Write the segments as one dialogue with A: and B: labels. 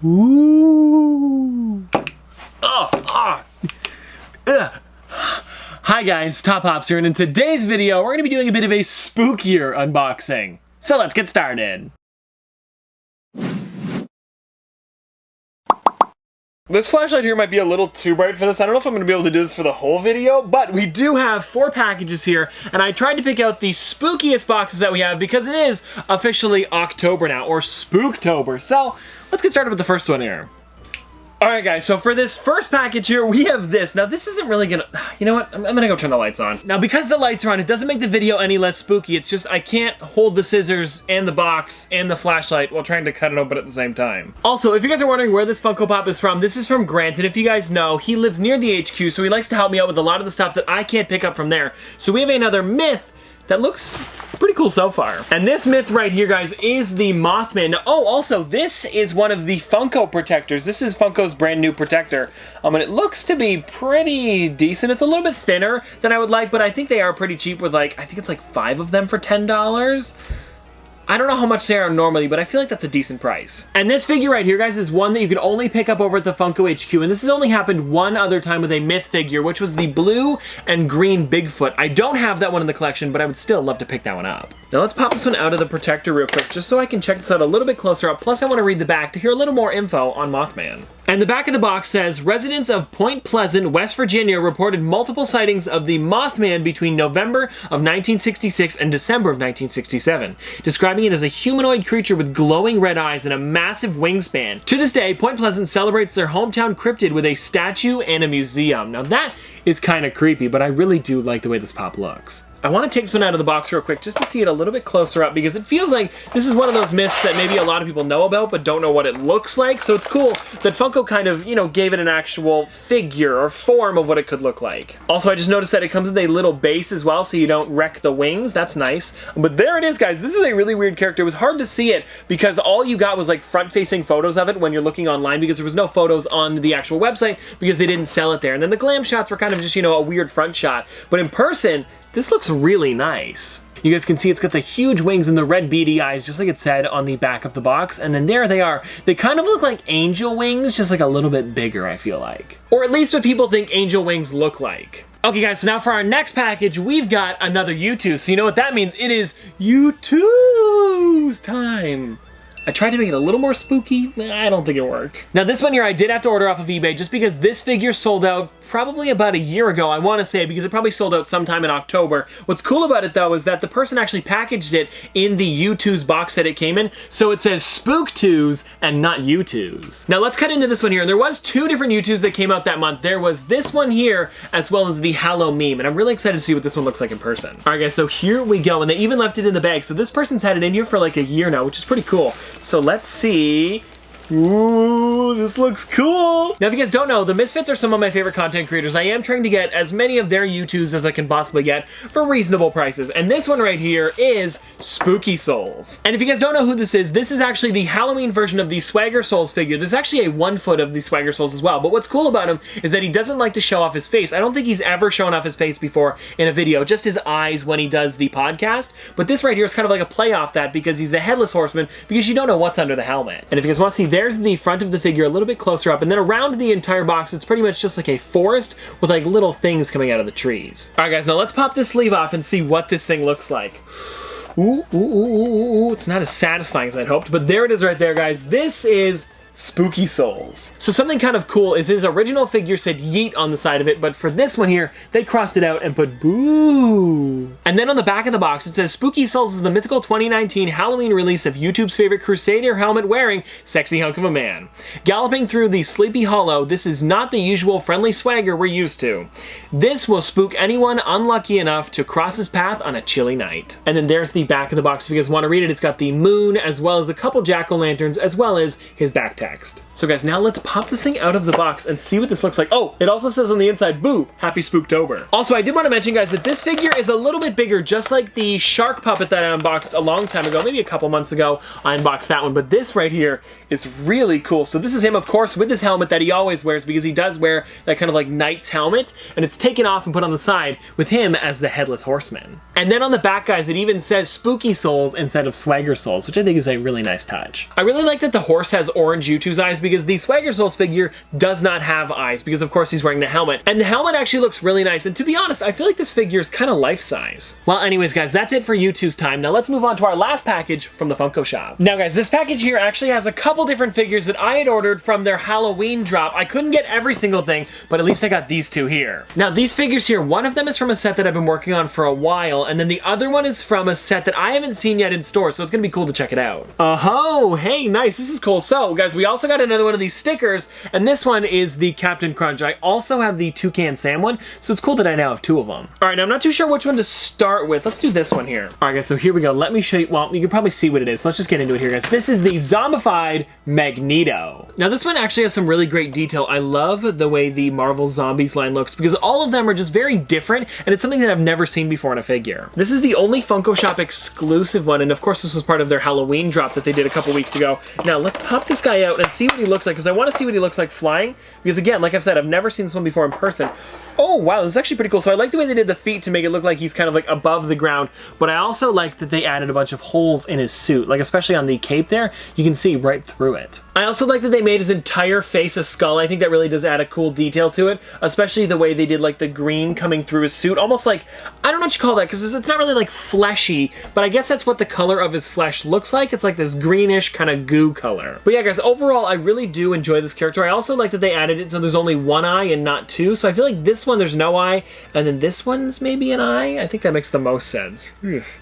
A: Ooh. Hi guys, Top Pops here, and in today's video, we're going to be doing a bit of a spookier unboxing. So let's get started. This flashlight here might be a little too bright for this. I don't know if I'm going to be able to do this for the whole video, but we do have 4 packages here, and I tried to pick out the spookiest boxes that we have because it is officially October now, or Spooktober. So let's get started with the first one here. Alright guys, so for this first package here, we have this. Now this isn't really gonna, you know what, I'm gonna go turn the lights on. Now because the lights are on, it doesn't make the video any less spooky. It's just I can't hold the scissors and the box and the flashlight while trying to cut it open at the same time. Also, if you guys are wondering where this Funko Pop is from, this is from Grant, and if you guys know, he lives near the HQ, so he likes to help me out with a lot of the stuff that I can't pick up from there. So we have another myth that looks pretty cool so far. And this myth right here, guys, is the Mothman. Oh, also, this is one of the Funko protectors. This is Funko's brand new protector. And it looks to be pretty decent. It's a little bit thinner than I would like, but I think they are pretty cheap with like, I think it's like 5 of them for $10. I don't know how much they are normally, but I feel like that's a decent price. And this figure right here, guys, is one that you can only pick up over at the Funko HQ, and this has only happened one other time with a myth figure, which was the blue and green Bigfoot. I don't have that one in the collection, but I would still love to pick that one up. Now let's pop this one out of the protector real quick, just so I can check this out a little bit closer up, plus I want to read the back to hear a little more info on Mothman. And the back of the box says, residents of Point Pleasant, West Virginia reported multiple sightings of the Mothman between November of 1966 and December of 1967, describing it as a humanoid creature with glowing red eyes and a massive wingspan. To this day, Point Pleasant celebrates their hometown cryptid with a statue and a museum. Now that is kind of creepy, but I really do like the way this pop looks. I want to take this one out of the box real quick just to see it a little bit closer up, because it feels like this is one of those myths that maybe a lot of people know about but don't know what it looks like. So it's cool that Funko kind of, you know, gave it an actual figure or form of what it could look like. Also, I just noticed that it comes with a little base as well, so you don't wreck the wings. That's nice. But there it is, guys. This is a really weird character. It was hard to see it because all you got was like front-facing photos of it when you're looking online, because there was no photos on the actual website because they didn't sell it there. And then the glam shots were kind of just, you know, a weird front shot. But in person, this looks really nice. You guys can see it's got the huge wings and the red beady eyes, just like it said on the back of the box. And then there they are. They kind of look like angel wings, just like a little bit bigger, I feel like. Or at least what people think angel wings look like. Okay guys, so now for our next package, we've got another Youtooz. So you know what that means? It is Youtooz time. I tried to make it a little more spooky. I don't think it worked. Now this one here I did have to order off of eBay just because this figure sold out probably about a year ago, I want to say, because it probably sold out sometime in October. What's cool about it though is that the person actually packaged it in the Youtooz box that it came in, so it says SpookTooz and not Youtooz. Now let's cut into this one here. There was 2 different Youtooz that came out that month. There was this one here as well as the Hallow Meme, and I'm really excited to see what this one looks like in person. Alright guys, so here we go, and they even left it in the bag. So this person's had it in here for like a year now, which is pretty cool. So let's see. Ooh, this looks cool. Now, if you guys don't know, the Misfits are some of my favorite content creators. I am trying to get as many of their Youtooz as I can possibly get for reasonable prices. And this one right here is Spooky Souls. And if you guys don't know who this is actually the Halloween version of the Swagger Souls figure. There's actually a 1-foot of the Swagger Souls as well. But what's cool about him is that he doesn't like to show off his face. I don't think he's ever shown off his face before in a video, just his eyes when he does the podcast. But this right here is kind of like a play off that because he's the Headless Horseman, because you don't know what's under the helmet. And if you guys want to see, there's the front of the figure a little bit closer up, and then around the entire box, it's pretty much just like a forest with like little things coming out of the trees. All right, guys, now let's pop this sleeve off and see what this thing looks like. Ooh, ooh, ooh, ooh, ooh. It's not as satisfying as I'd hoped, but there it is right there, guys. This is Spooky Souls. So something kind of cool is his original figure said yeet on the side of it, but for this one here, they crossed it out and put boo. And then on the back of the box, it says Spooky Souls is the mythical 2019 Halloween release of YouTube's favorite Crusader helmet wearing sexy hunk of a man. Galloping through the Sleepy Hollow, this is not the usual friendly swagger we're used to. This will spook anyone unlucky enough to cross his path on a chilly night. And then there's the back of the box. If you guys want to read it, it's got the moon as well as a couple jack-o'-lanterns as well as his back tag. So guys, now let's pop this thing out of the box and see what this looks like. Oh, it also says on the inside, boo, happy Spooktober. Also, I did want to mention, guys, that this figure is a little bit bigger, just like the shark puppet that I unboxed a long time ago, maybe a couple months ago, I unboxed that one, but this right here is really cool. So this is him, of course, with his helmet that he always wears, because he does wear that kind of like knight's helmet, and it's taken off and put on the side with him as the Headless Horseman. And then on the back, guys, it even says Spooky Souls instead of Swagger Souls, which I think is a really nice touch. I really like that the horse has orange Youtooz eyes because the Swagger Souls figure does not have eyes because of course he's wearing the helmet. And the helmet actually looks really nice, and to be honest, I feel like this figure is kind of life-size. Well, anyways guys, that's it for Youtooz time. Now let's move on to our last package from the Funko shop. Now guys, this package here actually has a couple different figures that I had ordered from their Halloween drop. I couldn't get every single thing, but at least I got these two here. Now these figures here, one of them is from a set that I've been working on for a while, and then the other one is from a set that I haven't seen yet in store, so it's gonna be cool to check it out. Oh, hey, nice, this is cool. So guys, we also got another one of these stickers, and this one is the Captain Crunch. I also have the Toucan Sam one, so it's cool that I now have two of them. All right, now I'm not too sure which one to start with. Let's do this one here. All right guys, so here we go. Let me show you, well, you can probably see what it is. So let's just get into it here guys. This is the Zombified Magneto. Now this one actually has some really great detail. I love the way the Marvel Zombies line looks because all of them are just very different, and it's something that I've never seen before in a figure. This is the only Funko Shop exclusive one, and of course this was part of their Halloween drop that they did a couple weeks ago. Now let's pop this guy out and see what he looks like, because I want to see what he looks like flying, because again, like I've said, I've never seen this one before in person. Oh wow, this is actually pretty cool. So I like the way they did the feet to make it look like he's kind of like above the ground, but I also like that they added a bunch of holes in his suit, like especially on the cape there, you can see right through it. I also like that they made his entire face a skull. I think that really does add a cool detail to it, especially the way they did like the green coming through his suit, almost like, I don't know what you call that, because it's not really like fleshy, but I guess that's what the color of his flesh looks like. It's like this greenish kind of goo color. But yeah guys, overall I really do enjoy this character. I also like that they added it so there's only one eye and not two, so I feel like this one there's no eye, and then this one's maybe an eye. I think that makes the most sense.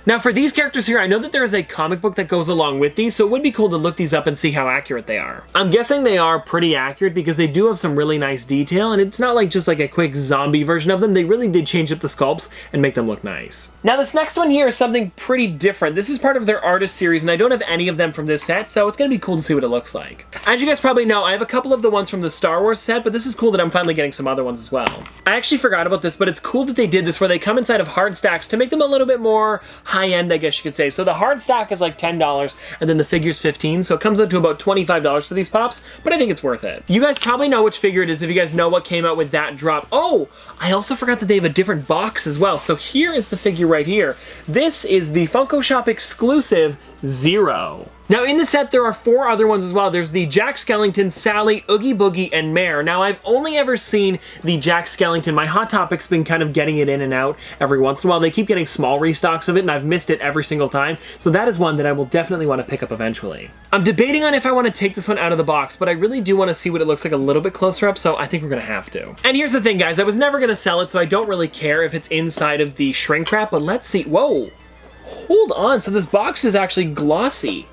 A: Now for these characters here, I know that there is a comic book that goes along with these, so it would be cool to look these up and see how accurate they are. I'm guessing they are pretty accurate because they do have some really nice detail, and it's not like just like a quick zombie version of them. They really did change up the sculpts and make them look nice. Now this next one here is something pretty different. This is part of their artist series, and I don't have any of them from this set, so it's gonna be cool to see what it looks like. As you guys probably know, I have a couple of the ones from the Star Wars set, but this is cool that I'm finally getting some other ones as well. I actually forgot about this, but it's cool that they did this where they come inside of hard stacks to make them a little bit more high-end, I guess you could say. So the hard stack is like $10, and then the figure's $15, so it comes up to about $25 for these pops, but I think it's worth it. You guys probably know which figure it is if you guys know what came out with that drop. Oh, I also forgot that they have a different box as well. So here is the figure right here. This is the Funko Shop exclusive Zero. Now in the set there are 4 other ones as well. There's the Jack Skellington, Sally, Oogie Boogie, and Mare. Now I've only ever seen the Jack Skellington. My Hot Topic's been kind of getting it in and out every once in a while. They keep getting small restocks of it, and I've missed it every single time. So that is one that I will definitely want to pick up eventually. I'm debating on if I want to take this one out of the box, but I really do want to see what it looks like a little bit closer up, so I think we're going to have to. And here's the thing guys, I was never going to sell it, so I don't really care if it's inside of the shrink wrap, but let's see. Whoa, hold on. So this box is actually glossy.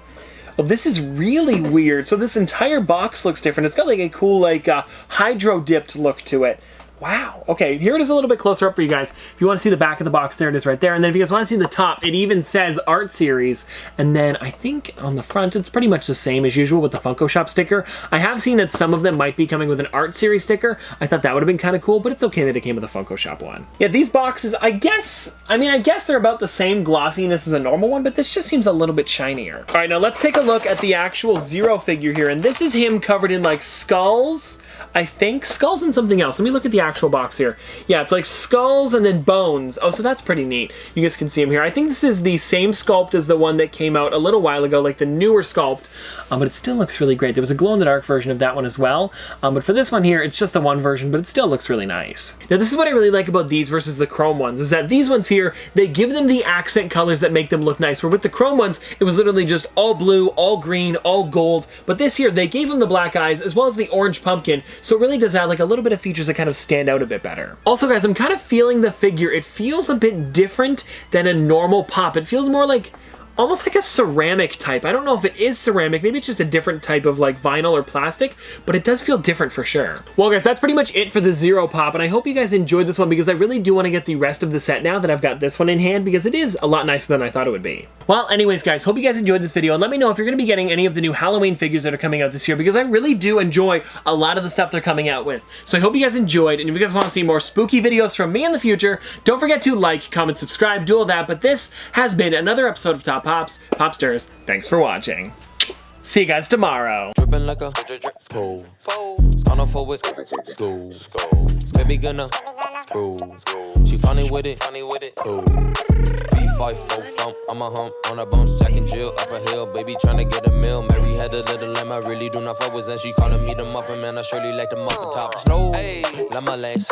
A: Oh, this is really weird. So this entire box looks different. It's got like a cool like hydro dipped look to it. Wow. Okay, here it is a little bit closer up for you guys. If you want to see the back of the box, there it is right there. And then if you guys want to see the top, it even says Art Series. And then I think on the front, it's pretty much the same as usual with the Funko Shop sticker. I have seen that some of them might be coming with an Art Series sticker. I thought that would have been kind of cool, but it's okay that it came with a Funko Shop one. Yeah, these boxes, I guess they're about the same glossiness as a normal one, but this just seems a little bit shinier. All right, now let's take a look at the actual Zero figure here. And this is him covered in like skulls. I think skulls and something else. Let me look at the actual box here. Yeah, it's like skulls and then bones. Oh, so that's pretty neat. You guys can see him here. I think this is the same sculpt as the one that came out a little while ago, like the newer sculpt, but it still looks really great. There was a glow-in-the-dark version of that one as well, but for this one here, it's just the one version, but it still looks really nice. Now, this is what I really like about these versus the chrome ones, is that these ones here, they give them the accent colors that make them look nice, where with the chrome ones, it was literally just all blue, all green, all gold, but this here, they gave them the black eyes as well as the orange pumpkin, so it really does add like a little bit of features that kind of stand out a bit better. Also guys, I'm kind of feeling the figure. It feels a bit different than a normal pop. It feels more like almost like a ceramic type. I don't know if it is ceramic, maybe it's just a different type of like vinyl or plastic, but it does feel different for sure. Well guys, that's pretty much it for the Zero pop, and I hope you guys enjoyed this one because I really do want to get the rest of the set now that I've got this one in hand because it is a lot nicer than I thought it would be. Well, anyways guys, hope you guys enjoyed this video, and let me know if you're going to be getting any of the new Halloween figures that are coming out this year because I really do enjoy a lot of the stuff they're coming out with. So I hope you guys enjoyed, and if you guys want to see more spooky videos from me in the future, don't forget to like, comment, subscribe, do all that, but this has been another episode of Top Pops, Popsters. Thanks for watching. See you guys tomorrow.
B: Dripping like a pool. On a four with school. Baby gonna screw. She funny with it. Cool. V5 4 thump. I'm a hump on a bounce. Jack and Jill up a hill. Baby tryna get a meal. Mary had a little lamb. I really do not fuck with. And she calling me the muffin man. I surely like the muffin top. Snow. Like my lashes.